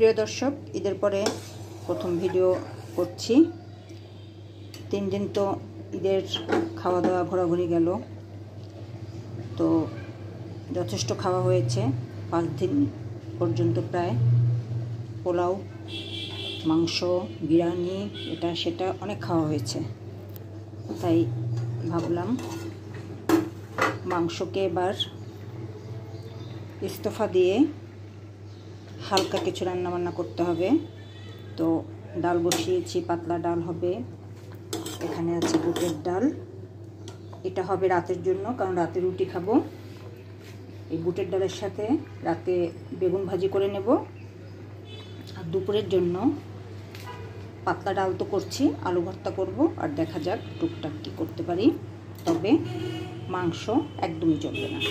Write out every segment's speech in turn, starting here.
প্রিয় দর্শক, ঈদের পরে প্রথম ভিডিও করছি। 3 দিন তো ঈদের খাওয়া দাওয়া ঘোরাঘুরি গেল, তো যথেষ্ট খাওয়া হয়েছে। 5 দিন পর্যন্ত প্রায় পোলাও, মাংস, বিরিয়ানি, এটা সেটা অনেক খাওয়া হয়েছে। তাই ভাবলাম মাংসকে এবার ইস্তফা দিয়ে হালকা কিছু রান্নাবান্না করতে হবে। তো ডাল বসিয়েছি, পাতলা ডাল হবে। এখানে আছে বুটের ডাল, এটা হবে রাতের জন্য, কারণ রাতে রুটি খাবো। এই বুটের ডালের সাথে রাতে বেগুন ভাজি করে নেব। আর দুপুরের জন্য পাতলা ডাল তো করছি, আলু ভর্তা করব, আর দেখা যাক টুকটাক কী করতে পারি। তবে মাংস একদমই চলবে না।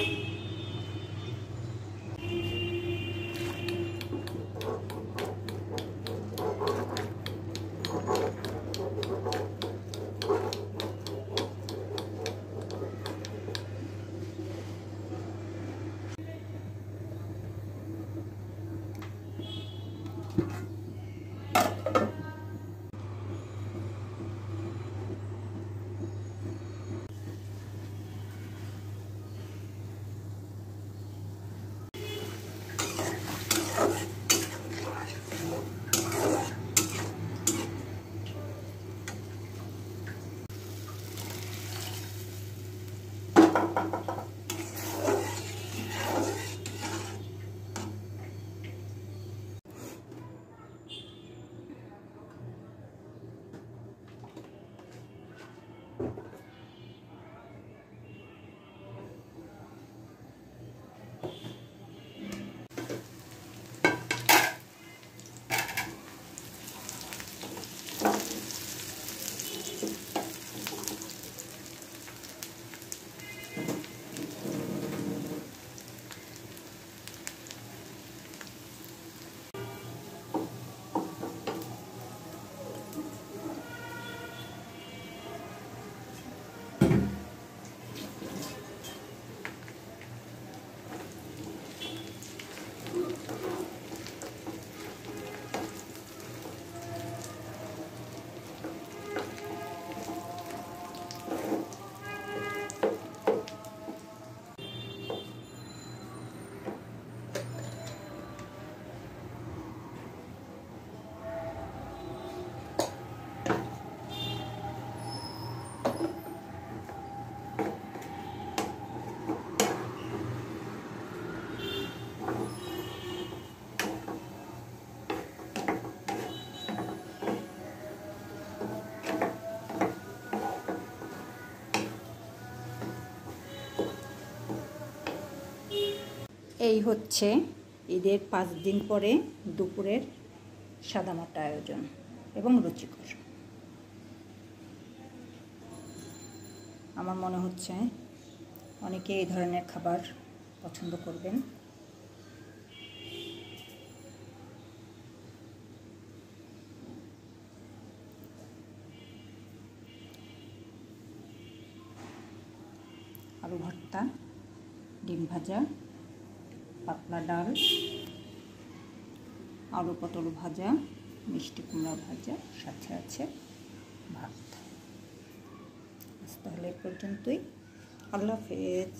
এই হচ্ছে ঈদের 5 দিন পরে দুপুরের সাদামাটা আয়োজন এবং রুচিকর। আমার মনে হচ্ছে অনেকে এই ধরনের খাবার পছন্দ করবেন। আলু ভর্তা, ডিম ভাজা, পাতলা ডাল, আলু পটল ভাজা, মিষ্টি কুমড়া ভাজা, সাথে আছে ভাত। তাহলে এই পর্যন্তই। আল্লাহ হাফেজ।